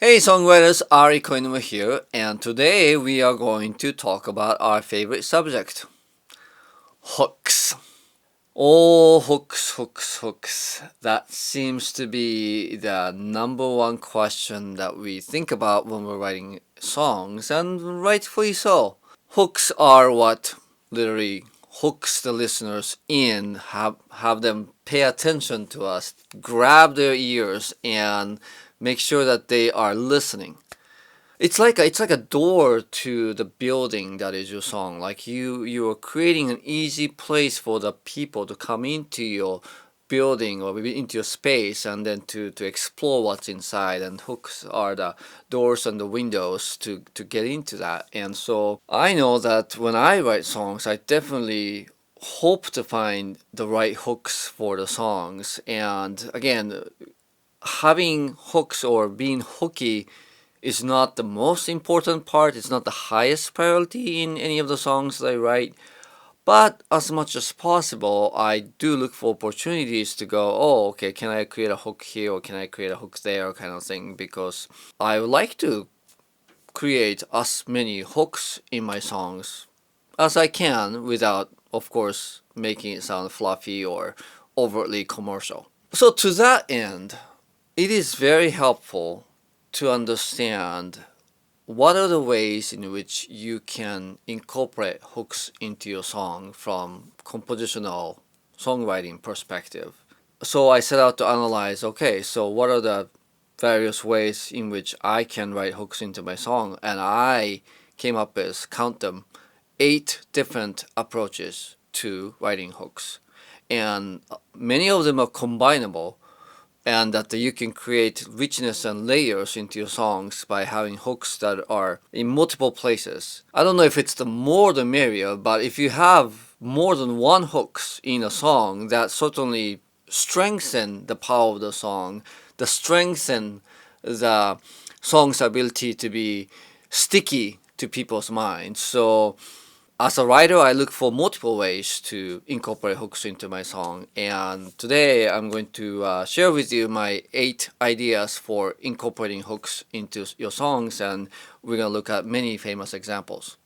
Hey songwriters, R.E.M here, and today we are going to talk about our favorite subject, hooks. Oh, hooks. That seems to be the number one question that we think about when we're writing songs, and rightfully so. Hooks are what literally hooks the listeners in, have them pay attention to us, grab their ears, and make sure that they are listening. It's like a door to the building that is your song. Like you are creating an easy place for the people to come into your building or maybe into your space and then to explore what's inside, and hooks are the doors and the windows to get into that. And so I know that when I write songs, I definitely hope to find the right hooks for the songs. And again, having hooks or being hooky is not the most important part. It's not the highest priority in any of the songs that I write. But as much as possible, I do look for opportunities to go, oh, okay, can I create a hook here or can I create a hook there kind of thing, because I would like to create as many hooks in my songs as I can without, of course, making it sound fluffy or overtly commercial. So to that end, it is very helpful to understand what are the ways in which you can incorporate hooks into your song from compositional songwriting perspective. So I set out to analyze, okay, so what are the various ways in which I can write hooks into my song, and I came up with, count them, 8 different approaches to writing hooks. And many of them are combinable, and that you can create richness and layers into your songs by having hooks that are in multiple places. I don't know if it's the more the merrier, but if you have more than one hooks in a song, that certainly strengthen the power of the song, that strengthen the song's ability to be sticky to people's minds. So as a writer, I look for multiple ways to incorporate hooks into my song, and today I'm going to share with you my 8 ideas for incorporating hooks into your songs, and we're going to look at many famous examples.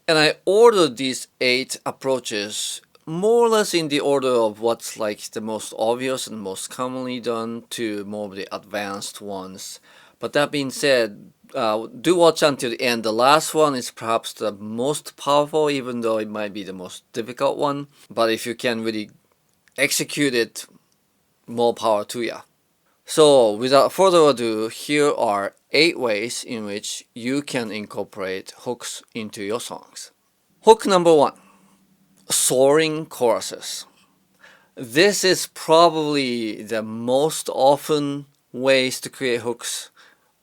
And I ordered these 8 approaches more or less in the order of what's like the most obvious and most commonly done to more of the advanced ones. But that being said, do watch until the end. The last one is perhaps the most powerful, even though it might be the most difficult one. But if you can really execute it, more power to ya. So without further ado, here are 8 ways in which you can incorporate hooks into your songs. Hook number 1, soaring choruses. This is probably the most often ways to create hooks.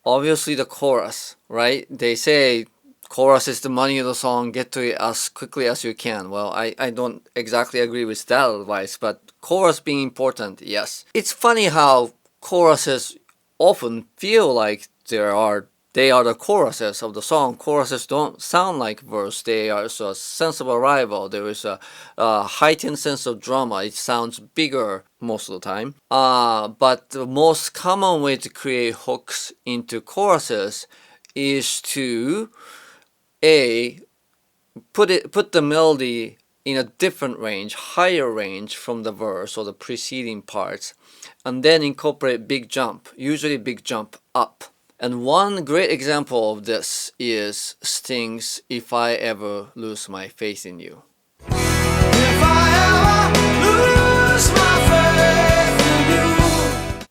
Obviously the chorus, right? They say chorus is the money of the song, get to it as quickly as you can. Well, I don't exactly agree with that advice, but chorus being important, yes. It's funny how choruses often feel like they are the choruses of the song. Choruses don't sound like verse. They are so a sense of arrival. There is a heightened sense of drama. It sounds bigger most of the time. But the most common way to create hooks into choruses is to put the melody in a different range, higher range from the verse or the preceding parts, and then incorporate big jump, usually big jump up. And one great example of this is Sting's If I Ever Lose My Faith in You.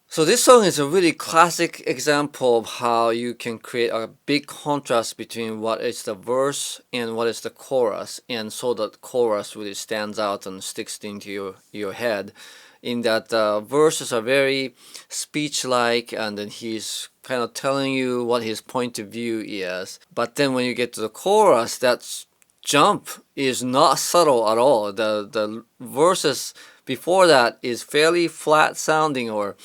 So this song is a really classic example of how you can create a big contrast between what is the verse and what is the chorus, and so that chorus really stands out and sticks into your head, in that the verses are very speech-like, and then he's kind of telling you what his point of view is. But then when you get to the chorus, that jump is not subtle at all. The verses before that is fairly flat sounding or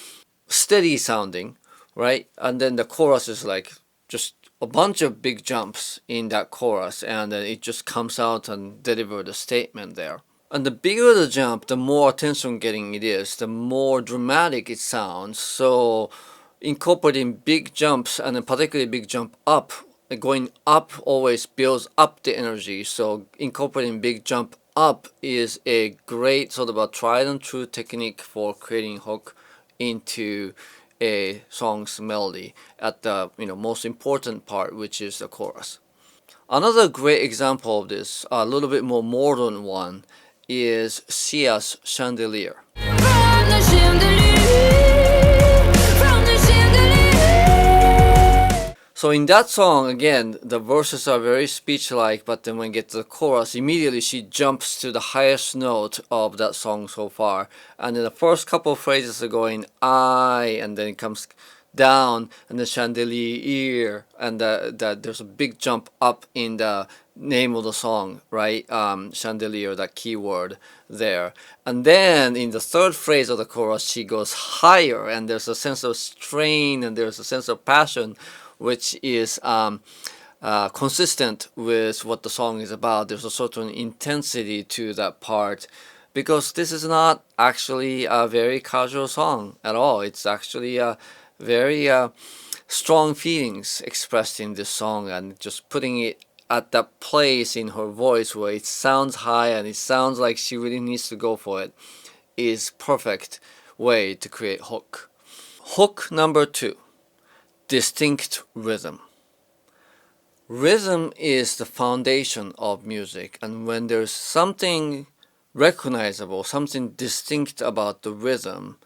steady sounding, right? And then the chorus is like just a bunch of big jumps in that chorus, and then it just comes out and delivers the statement there. And the bigger the jump, the more attention getting it is, the more dramatic it sounds. So incorporating big jumps, and a particularly big jump up. Going up always builds up the energy, so incorporating big jump up is a great sort of a tried and true technique for creating hook into a song's melody at the most important part, which is the chorus. Another great example of this, a little bit more modern one, is Sia's Chandelier. So in that song, again, the verses are very speech-like, but then when you get to the chorus, immediately she jumps to the highest note of that song so far. And then the first couple of phrases are going I, and then it comes down, and the chandelier, and there's a big jump up in the name of the song, right? Chandelier, that keyword there. And then in the third phrase of the chorus, she goes higher, and there's a sense of strain, and there's a sense of passion, which is consistent with what the song is about. There's a certain intensity to that part, because this is not actually a very casual song at all. It's actually a very strong feelings expressed in this song, and just putting it at that place in her voice where it sounds high and it sounds like she really needs to go for it is perfect way to create hook. Hook number 2. Distinct rhythm. Rhythm is the foundation of music, and when there's something recognizable, something distinct about the rhythm,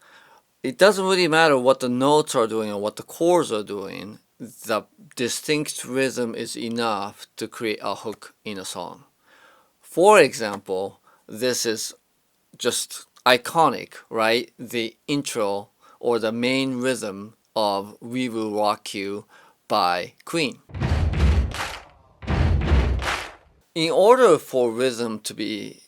it doesn't really matter what the notes are doing or what the chords are doing. The distinct rhythm is enough to create a hook in a song. For example, this is just iconic, right? The intro or the main rhythm of We Will Rock You by Queen. In order for rhythm to be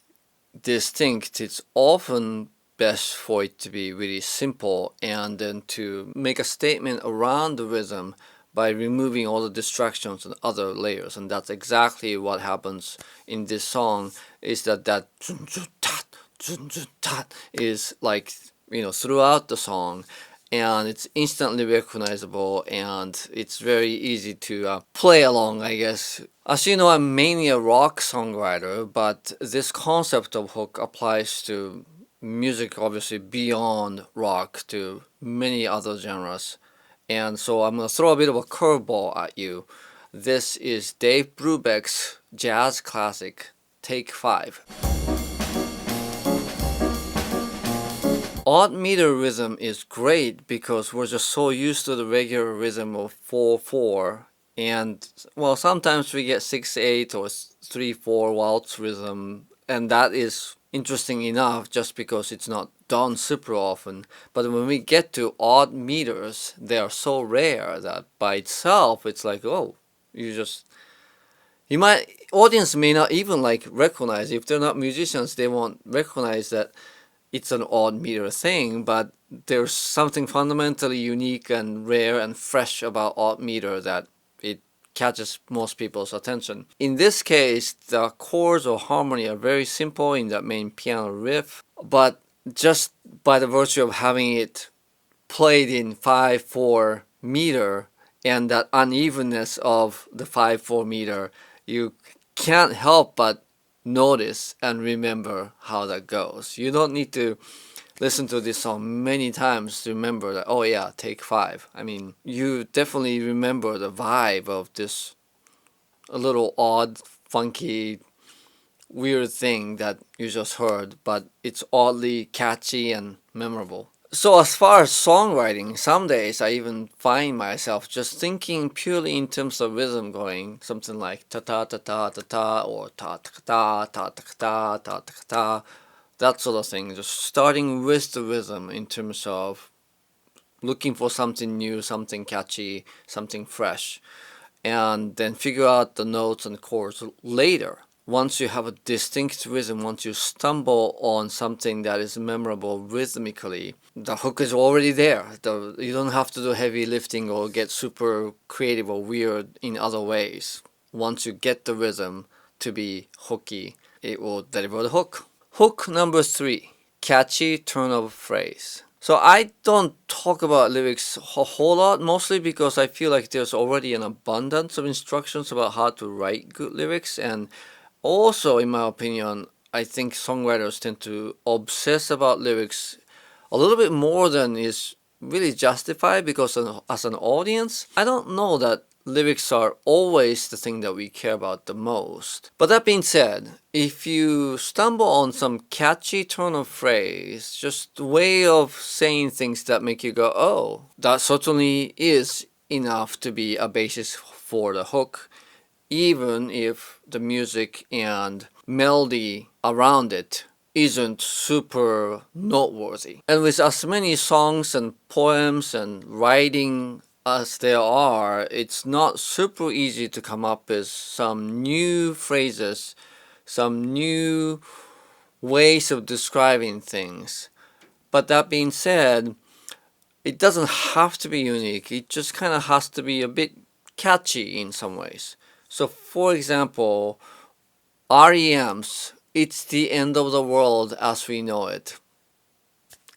distinct, it's often best for it to be really simple, and then to make a statement around the rhythm by removing all the distractions and other layers. And that's exactly what happens in this song, is that zun, zun, tat, zun, zun, tat is like, throughout the song, and it's instantly recognizable, and it's very easy to play along, I guess. As you know, I'm mainly a rock songwriter, but this concept of hook applies to music obviously beyond rock, to many other genres. And so I'm going to throw a bit of a curveball at you. This is Dave Brubeck's jazz classic, Take 5. Odd meter rhythm is great because we're just so used to the regular rhythm of 4/4, and well, sometimes we get 6/8 or 3/4 waltz rhythm, and that is interesting enough just because it's not done super often. But when we get to odd meters, they are so rare that by itself it's like, oh, audience may not even like recognize, if they're not musicians, they won't recognize that it's an odd meter thing, but there's something fundamentally unique and rare and fresh about odd meter that it catches most people's attention. In this case, the chords or harmony are very simple in the main piano riff, but just by the virtue of having it played in 5/4 meter and that unevenness of the 5/4 meter, you can't help but notice and remember how that goes. You don't need to listen to this song many times to remember that, oh yeah, take 5. I mean, you definitely remember the vibe of this a little odd, funky, weird thing that you just heard, but it's oddly catchy and memorable. So as far as songwriting, some days I even find myself just thinking purely in terms of rhythm, going something like ta ta ta ta ta ta, or ta ta ta ta ta ta ta ta ta, that sort of thing. Just starting with the rhythm in terms of looking for something new, something catchy, something fresh, and then figure out the notes and chords later. Once you have a distinct rhythm, once you stumble on something that is memorable rhythmically, the hook is already there. You don't have to do heavy lifting or get super creative or weird in other ways. Once you get the rhythm to be hooky, it will deliver the hook. Hook number 3, catchy turn of phrase. So I don't talk about lyrics a whole lot, mostly because I feel like there's already an abundance of instructions about how to write good lyrics. And also, in my opinion, I think songwriters tend to obsess about lyrics a little bit more than is really justified, because as an audience, I don't know that lyrics are always the thing that we care about the most. But that being said, if you stumble on some catchy turn of phrase, just a way of saying things that make you go, oh, that certainly is enough to be a basis for the hook, even if the music and melody around it isn't super noteworthy. And with as many songs and poems and writing as there are, it's not super easy to come up with some new phrases, some new ways of describing things. But that being said, it doesn't have to be unique. It just kind of has to be a bit catchy in some ways. So, for example, R.E.M's "It's the End of the World as We Know It"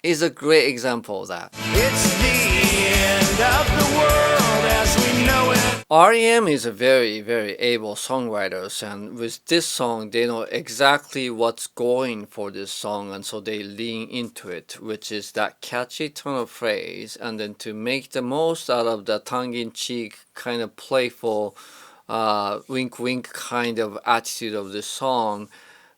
is a great example of that. It's the end of the world as we know it. R.E.M. is a very, very able songwriter, and with this song, they know exactly what's going for this song, and so they lean into it, which is that catchy turn of phrase, and then to make the most out of the tongue-in-cheek, kind of playful, wink wink kind of attitude of this song,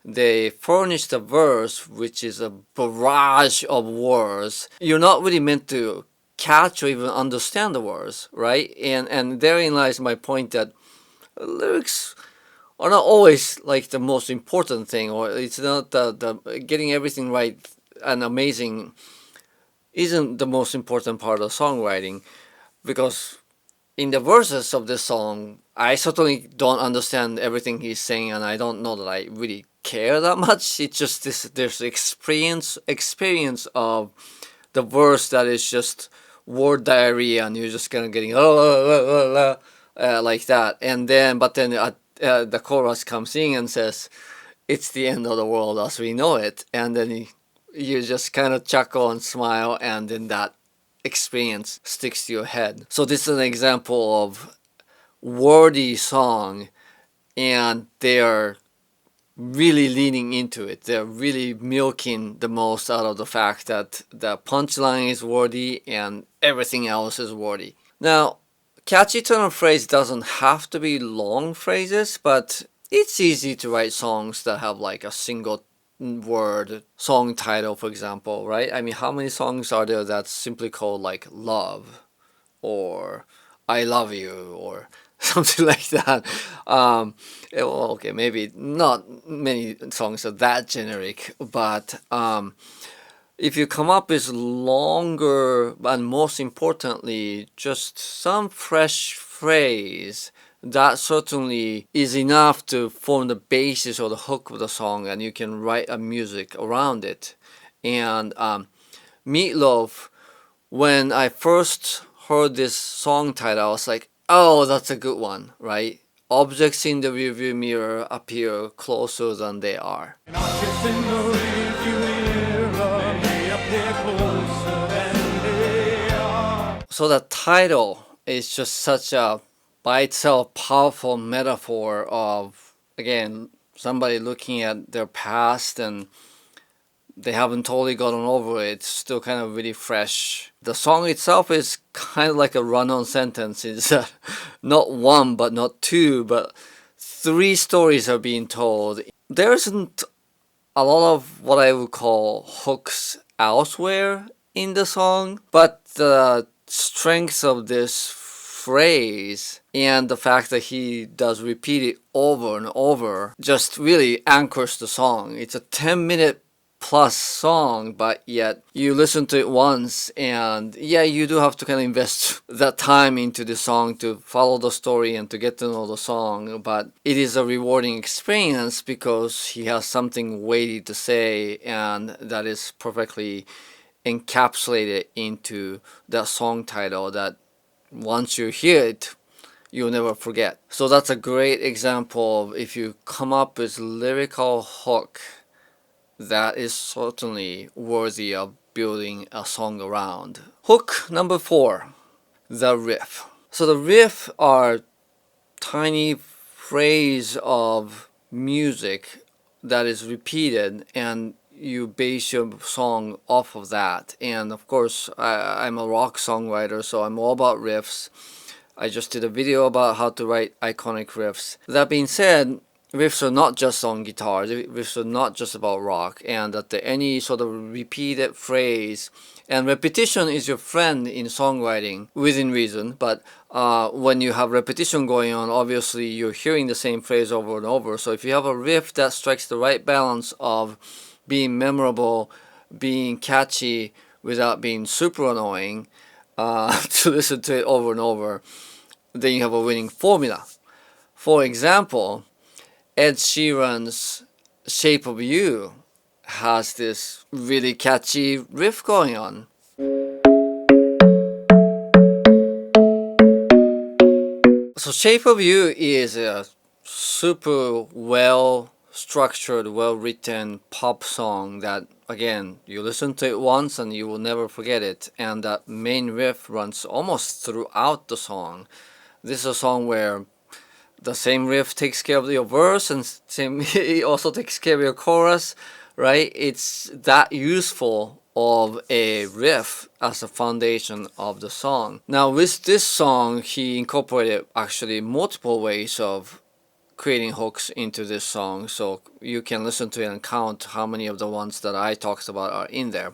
they furnish the verse, which is a barrage of words. You're not really meant to catch or even understand the words, right? And therein lies my point that lyrics are not always like the most important thing, or it's not the getting everything right and amazing isn't the most important part of songwriting, because in the verses of this song, I certainly don't understand everything he's saying, and I don't know that I really care that much. It's just there's experience of the verse that is just word diarrhea, and you're just kind of getting like that, and then the chorus comes in and says, "It's the end of the world as we know it," and then you just kind of chuckle and smile, and then that experience sticks to your head. So this is an example of wordy song, and they are really leaning into it. They're really milking the most out of the fact that the punchline is wordy and everything else is wordy. Now, catchy turn of phrase doesn't have to be long phrases, but it's easy to write songs that have like a single word song title, for example, right? I mean, how many songs are there that's simply called like love or I love you or something like that? Well, okay, maybe not many songs are that generic, but if you come up with longer and most importantly just some fresh phrase, that certainly is enough to form the basis or the hook of the song, and you can write a music around it. And Meatloaf, when I first heard this song title, I was like, oh, that's a good one, right? Objects in the rearview mirror appear closer than they are. So the title is just such a, by itself, powerful metaphor of, again, somebody looking at their past and they haven't totally gotten over it. It's still kind of really fresh. The song itself is kind of like a run-on sentence. It's not one, but not two, but three stories are being told. There isn't a lot of what I would call hooks elsewhere in the song, but the strength of this phrase and the fact that he does repeat it over and over just really anchors the song. It's a 10-minute plus song, but yet you listen to it once, and yeah, you do have to kind of invest that time into the song to follow the story and to get to know the song, but it is a rewarding experience because he has something weighty to say, and that is perfectly encapsulated into that song title that once you hear it, you'll never forget. So that's a great example of, if you come up with lyrical hook that is certainly worthy of building a song around. Hook number 4, the riff. So the riff are tiny phrase of music that is repeated, and you base your song off of that. And of course, I'm a rock songwriter, so I'm all about riffs. I just did a video about how to write iconic riffs. That being said, riffs are not just on guitar, riffs are not just about rock, and that any sort of repeated phrase, and repetition is your friend in songwriting within reason, but when you have repetition going on, obviously you're hearing the same phrase over and over. So if you have a riff that strikes the right balance of being memorable, being catchy without being super annoying to listen to it over and over, then you have a winning formula. For example, Ed Sheeran's Shape of You has this really catchy riff going on. So Shape of You is a super well structured, well written pop song that, again, you listen to it once and you will never forget it, and that main riff runs almost throughout the song. This is a song where the same riff takes care of your verse, and it also takes care of your chorus, right? It's that useful of a riff as a foundation of the song. Now with this song, he incorporated actually multiple ways of creating hooks into this song, so you can listen to it and count how many of the ones that I talked about are in there.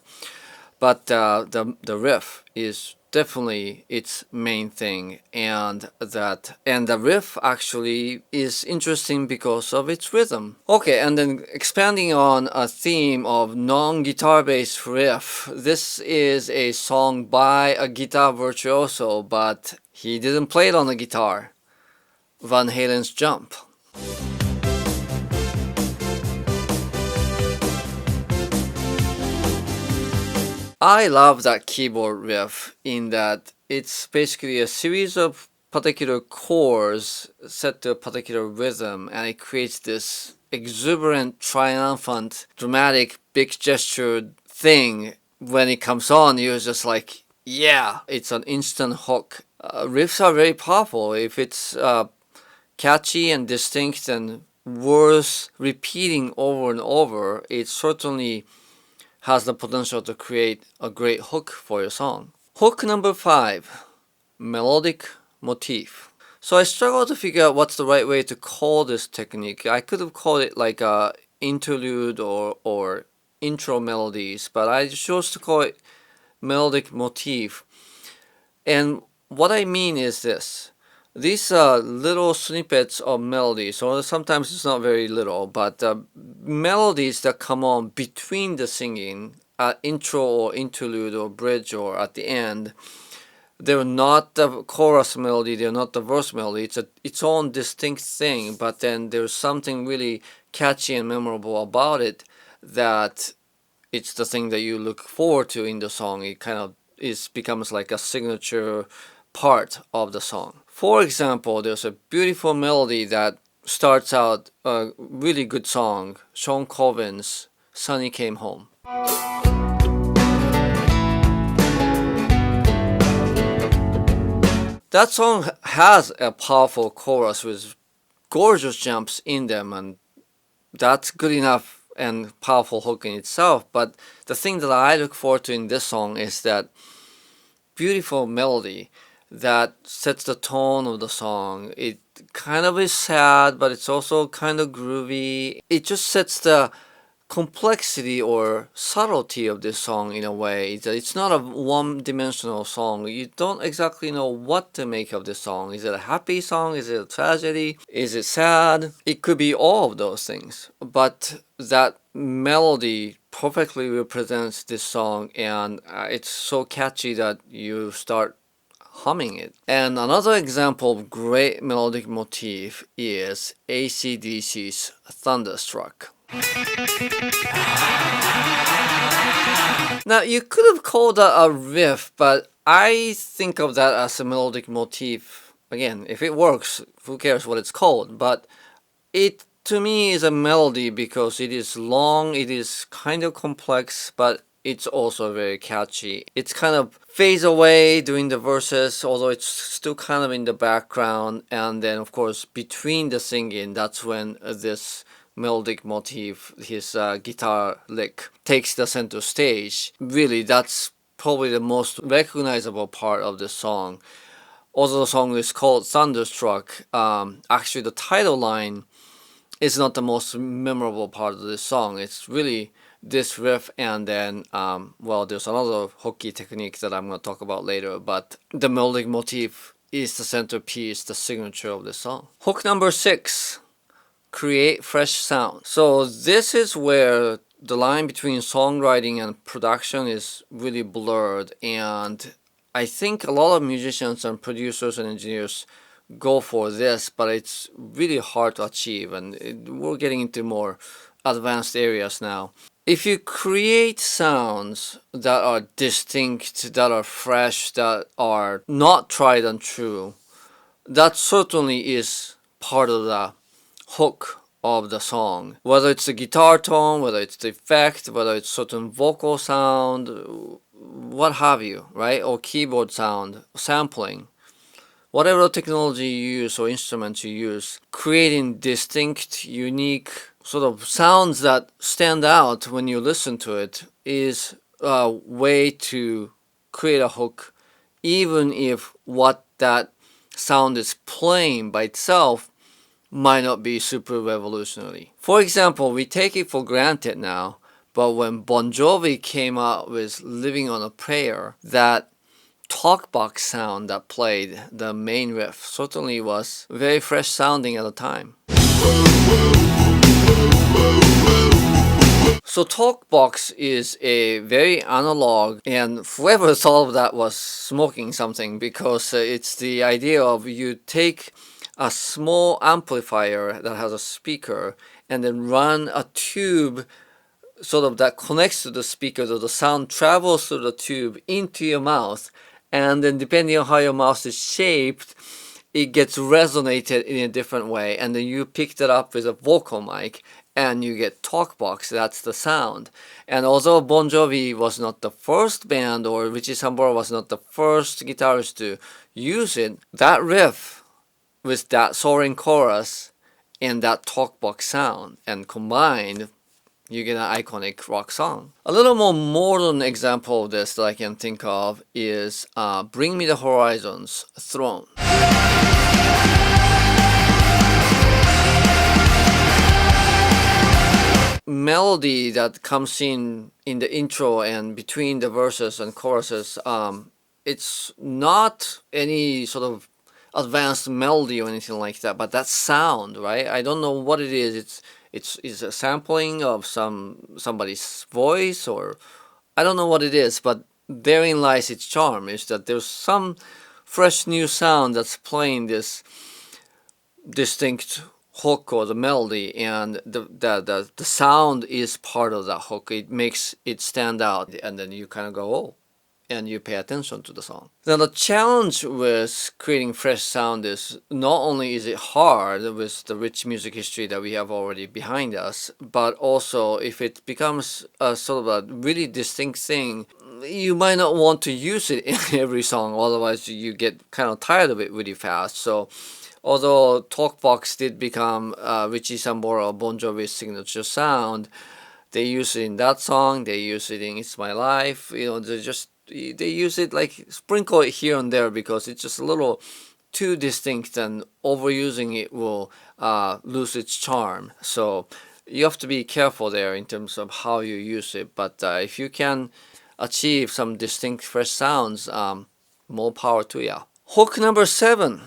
But the riff is definitely its main thing, and the riff actually is interesting because of its rhythm. Okay, and then expanding on a theme of non-guitar based riff, this is a song by a guitar virtuoso, but he didn't play it on the guitar. Van Halen's Jump. I love that keyboard riff in that it's basically a series of particular chords set to a particular rhythm, and it creates this exuberant, triumphant, dramatic, big gestured thing. When it comes on, you're just like, yeah, it's an instant hook. Riffs are very powerful. If it's catchy and distinct and worth repeating over and over, it certainly has the potential to create a great hook for your song. Hook number 5, Melodic Motif. So I struggled to figure out what's the right way to call this technique. I could have called it like a interlude or intro melodies, but I chose to call it Melodic Motif. And what I mean is this. These are little snippets of melodies, or sometimes it's not very little, but melodies that come on between the singing, intro or interlude or bridge or at the end. They're not the chorus melody, they're not the verse melody. It's its own distinct thing, but then there's something really catchy and memorable about it that it's the thing that you look forward to in the song. It kind of becomes like a signature part of the song. For example, there's a beautiful melody that starts out a really good song, Shawn Colvin's Sonny Came Home. That song has a powerful chorus with gorgeous jumps in them, and that's good enough and powerful hook in itself. But the thing that I look forward to in this song is that beautiful melody that sets the tone of the song. It kind of is sad, but it's also kind of groovy. It just sets the complexity or subtlety of this song in a way. It's not a one-dimensional song. You don't exactly know what to make of this song. Is it a happy song? Is it a tragedy? Is it sad? It could be all of those things. But that melody perfectly represents this song, and it's so catchy that you start humming it. And another example of great melodic motif is AC/DC's Thunderstruck. Now you could have called that a riff, but I think of that as a melodic motif. Again, if it works, who cares what it's called? But it to me is a melody because it is long, it is kind of complex, but it's also very catchy. It's kind of fades away during the verses, although it's still kind of in the background. And then, of course, between the singing, that's when this melodic motif, his guitar lick, takes the center stage. Really, that's probably the most recognizable part of the song. Although the song is called Thunderstruck, actually the title line is not the most memorable part of this song. It's really this riff, and then well, there's another hooky technique that I'm going to talk about later, but the melodic motif is the centerpiece, the signature of the song. Hook number 6, create fresh sound. So this is where the line between songwriting and production is really blurred, and I think a lot of musicians and producers and engineers go for this, but it's really hard to achieve, and we're getting into more advanced areas now. If you create sounds that are distinct, that are fresh, that are not tried and true, that certainly is part of the hook of the song. Whether it's the guitar tone, whether it's the effect, whether it's certain vocal sound, what have you, right? Or keyboard sound, sampling. Whatever technology you use or instruments you use, creating distinct, unique sort of sounds that stand out when you listen to it is a way to create a hook, even if what that sound is playing by itself might not be super revolutionary. For example, we take it for granted now, but when Bon Jovi came out with Living on a Prayer, that talkbox sound that played the main riff certainly was very fresh sounding at the time. So talkbox is a very analog, and whoever thought of that was smoking something, because it's the idea of you take a small amplifier that has a speaker and then run a tube sort of that connects to the speaker, so the sound travels through the tube into your mouth, and then depending on how your mouth is shaped, it gets resonated in a different way, and then you pick that up with a vocal mic and you get talkbox. That's the sound. And although Bon Jovi was not the first band, or Richie Sambora was not the first guitarist to use it, that riff with that soaring chorus and that talkbox sound, and combined, you get an iconic rock song. A little more modern example of this that I can think of is Bring Me the Horizon's Throne. Melody that comes in the intro and between the verses and choruses, it's not any sort of advanced melody or anything like that, but that sound, right? I don't know what it is. It's a sampling of somebody's voice, or I don't know what it is, but therein lies its charm, is that there's some fresh new sound that's playing this distinct hook or the melody, and the sound is part of that hook. It makes it stand out, and then you kind of go, oh, and you pay attention to the song. Now the challenge with creating fresh sound is not only is it hard with the rich music history that we have already behind us, but also if it becomes a sort of a really distinct thing, you might not want to use it in every song, otherwise you get kind of tired of it really fast. So although talkbox did become Richie Sambora or Bon Jovi's signature sound, they use it in that song, they use it in It's My Life, they use it, like sprinkle it here and there, because it's just a little too distinct, and overusing it will lose its charm. So you have to be careful there in terms of how you use it, but if you can achieve some distinct fresh sounds, more power to you. Hook number 7,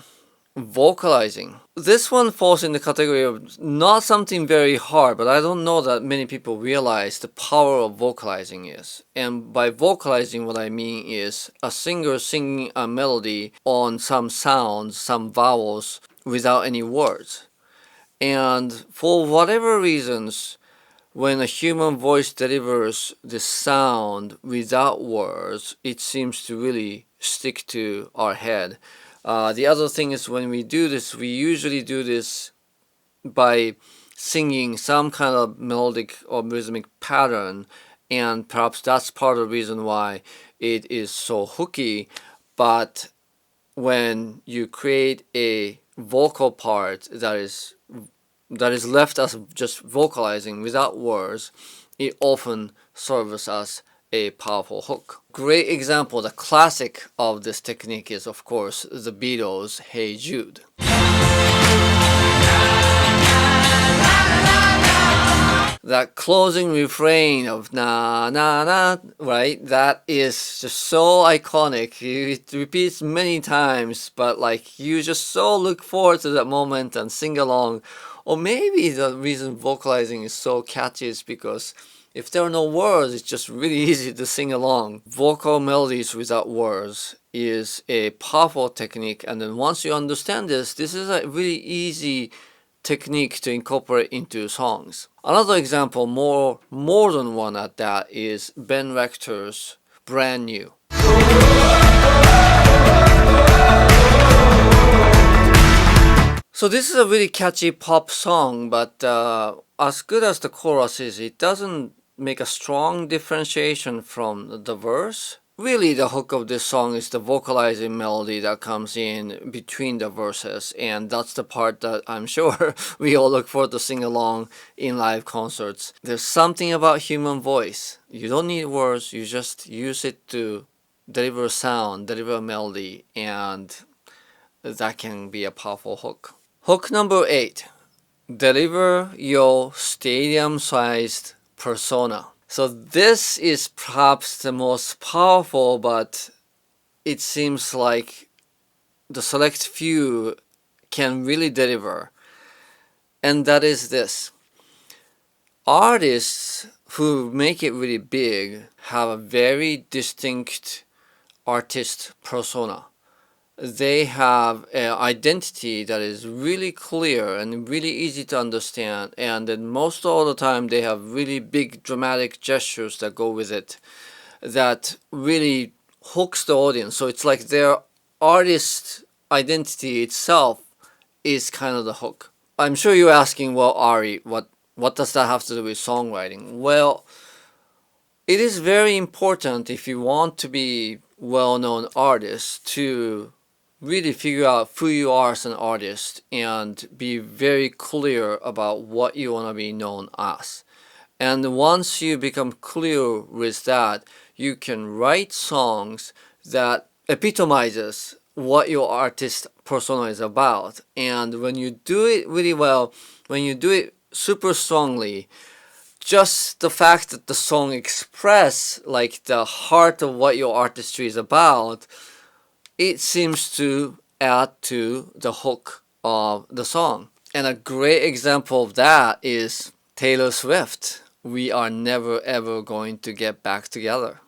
vocalizing. This one falls in the category of not something very hard, but I don't know that many people realize the power of vocalizing is. And by vocalizing, what I mean is a singer singing a melody on some sounds, some vowels, without any words. And for whatever reasons, when a human voice delivers the sound without words, it seems to really stick to our head. The other thing is, when we do this, we usually do this by singing some kind of melodic or rhythmic pattern, and perhaps that's part of the reason why it is so hooky. But when you create a vocal part that is left as just vocalizing without words, it often serves as a powerful hook. Great example, the classic of this technique is of course the Beatles' Hey Jude. That closing refrain of na na na, right? That is just so iconic. It repeats many times, but like you just so look forward to that moment and sing along. Or maybe the reason vocalizing is so catchy is because if there are no words, it's just really easy to sing along. Vocal melodies without words is a powerful technique, and then once you understand this, this is a really easy technique to incorporate into songs. Another example, more modern one at that, is Ben Rector's Brand New. So this is a really catchy pop song, but as good as the chorus is, it doesn't make a strong differentiation from the verse. Really, the hook of this song is the vocalizing melody that comes in between the verses, and that's the part that I'm sure we all look forward to sing along in live concerts. There's something about human voice. You don't need words, you just use it to deliver a sound, deliver a melody, and that can be a powerful hook. Hook number 8. Deliver your stadium-sized persona. So this is perhaps the most powerful, but it seems like the select few can really deliver. And that is this. Artists who make it really big have a very distinct artist persona. They have an identity that is really clear and really easy to understand, and then most of the time they have really big dramatic gestures that go with it that really hooks the audience. So it's like their artist identity itself is kind of the hook. I'm sure you're asking, well, Ari, what does that have to do with songwriting? Well, it is very important if you want to be well-known artist to really figure out who you are as an artist and be very clear about what you want to be known as. And once you become clear with that, you can write songs that epitomizes what your artist persona is about. And when you do it really well, when you do it super strongly, just the fact that the song express like the heart of what your artistry is about, it seems to add to the hook of the song. And a great example of that is Taylor Swift. We are never ever going to get back together.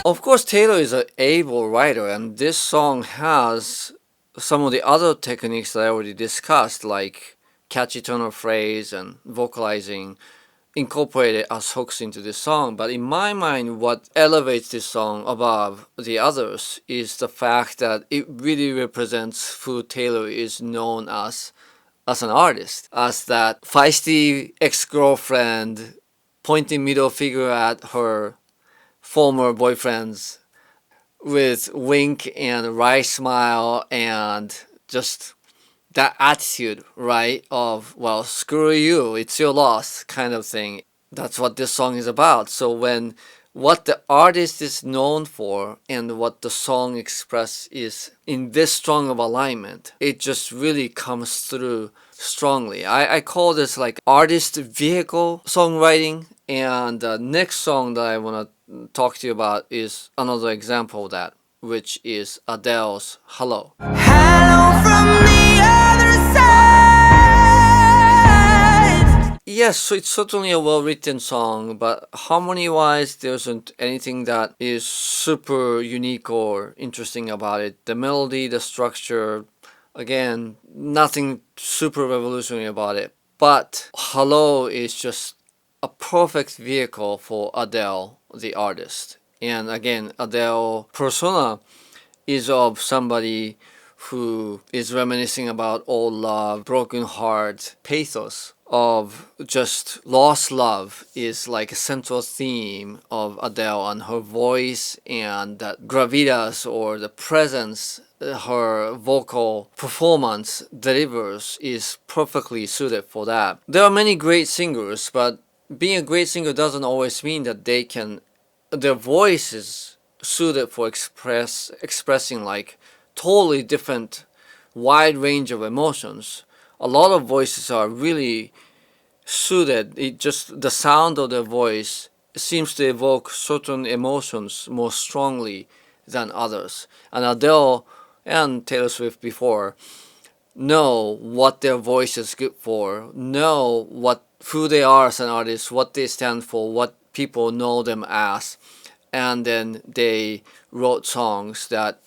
Of course, Taylor is an able writer, and this song has some of the other techniques that I already discussed, like catchy turn of phrase and vocalizing, incorporated as hooks into this song. But in my mind, what elevates this song above the others is the fact that it really represents who Taylor is known as an artist, as that feisty ex-girlfriend pointing middle finger at her former boyfriends with wink and wry smile and just that attitude, right, of, well, screw you, it's your loss kind of thing. That's what this song is about. So when what the artist is known for and what the song express is in this strong of alignment, it just really comes through strongly. I call this like artist vehicle songwriting, and the next song that I want to talk to you about is another example of that, which is Adele's Hello. Hello from the other side. Yes, so it's certainly a well-written song, but harmony-wise, there isn't anything that is super unique or interesting about it. The melody, the structure, again, nothing super revolutionary about it. But Hello is just a perfect vehicle for Adele, the artist. And again, Adele persona is of somebody who is reminiscing about old love, broken heart, pathos of just lost love is like a central theme of Adele, and her voice and that gravitas or the presence her vocal performance delivers is perfectly suited for that. There are many great singers, but being a great singer doesn't always mean that their voice is suited for expressing like totally different wide range of emotions. A lot of voices are really suited. It just the sound of their voice seems to evoke certain emotions more strongly than others. And Adele and Taylor Swift before know what their voice is good for, know who they are as an artist, what they stand for, what people know them as, and then they wrote songs that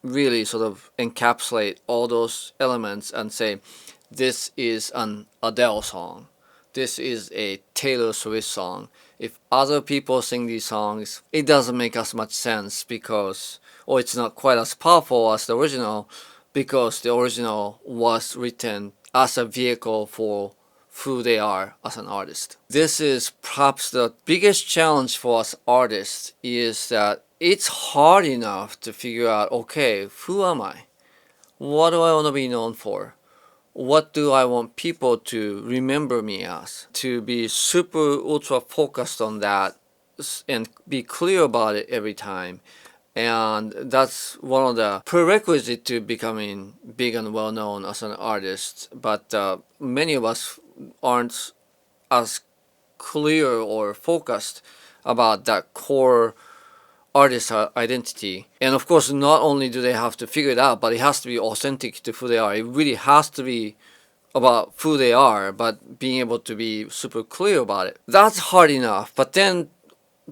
really sort of encapsulate all those elements and say, this is an Adele song, this is a Taylor Swift song. If other people sing these songs, it doesn't make as much sense or it's not quite as powerful as the original, because the original was written as a vehicle for who they are as an artist. This is perhaps the biggest challenge for us artists, is that it's hard enough to figure out, okay, who am I? What do I want to be known for? What do I want people to remember me as? To be super ultra focused on that and be clear about it every time. And that's one of the prerequisites to becoming big and well known as an artist. But many of us aren't as clear or focused about that core artist identity. And of course, not only do they have to figure it out, but it has to be authentic to who they are. It really has to be about who they are, but being able to be super clear about it. That's hard enough. But then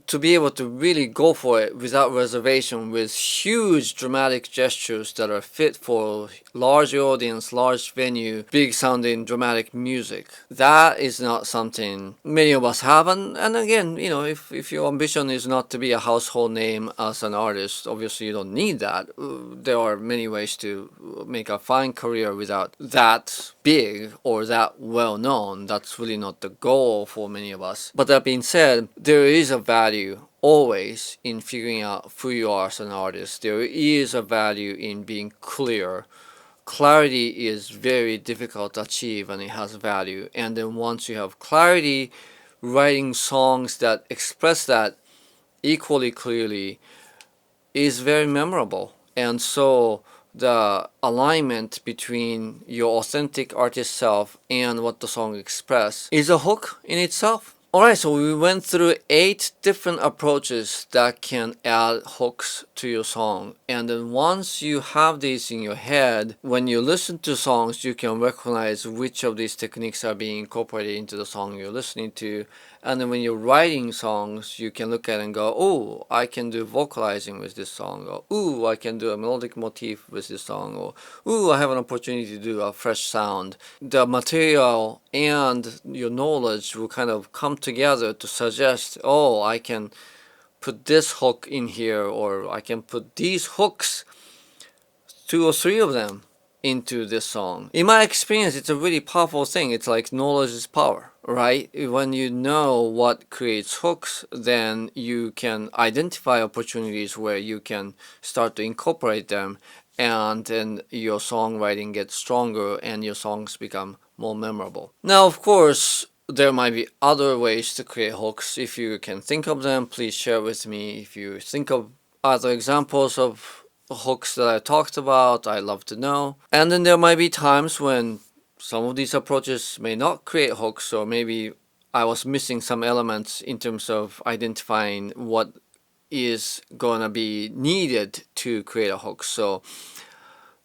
to be able to really go for it without reservation, with huge dramatic gestures that are fit for large audience, large venue, big sounding dramatic music, that is not something many of us have. And again, if your ambition is not to be a household name as an artist, obviously you don't need that. There are many ways to make a fine career without that big or that well known. That's really not the goal for many of us. But that being said, there is a value always in figuring out who you are as an artist. There is a value in being clear. Clarity is very difficult to achieve, and it has value. And then once you have clarity, writing songs that express that equally clearly is very memorable. And so the alignment between your authentic artist self and what the song expresses is a hook in itself. Alright, so we went through 8 different approaches that can add hooks to your song. And then once you have these in your head, when you listen to songs, you can recognize which of these techniques are being incorporated into the song you're listening to. And then when you're writing songs, you can look at it and go, oh, I can do vocalizing with this song, or ooh, I can do a melodic motif with this song, or ooh, I have an opportunity to do a fresh sound. The material and your knowledge will kind of come together to suggest, oh, I can put this hook in here, or I can put these hooks, 2 or 3 of them, into this song. In my experience, it's a really powerful thing. It's like knowledge is power, right? When you know what creates hooks, then you can identify opportunities where you can start to incorporate them, and then your songwriting gets stronger and your songs become more memorable. Now, of course, there might be other ways to create hooks. If you can think of them, please share with me. If you think of other examples of hooks that I talked about, I'd love to know. And then there might be times when some of these approaches may not create hooks, or maybe I was missing some elements in terms of identifying what is gonna be needed to create a hook. So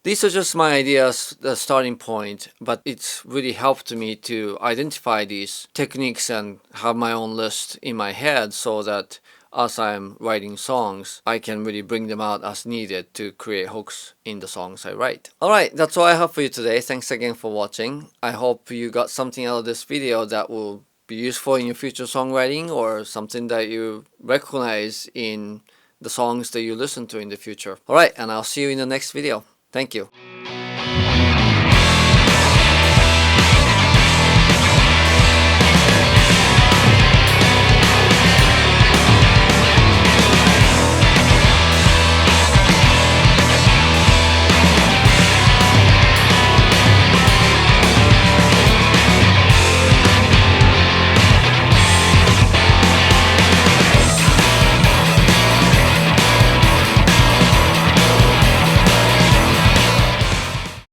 these are just my ideas, the starting point, but it's really helped me to identify these techniques and have my own list in my head, so that as I'm writing songs, I can really bring them out as needed to create hooks in the songs I write. Alright, that's all I have for you today. Thanks again for watching. I hope you got something out of this video that will be useful in your future songwriting, or something that you recognize in the songs that you listen to in the future. Alright, and I'll see you in the next video. Thank you.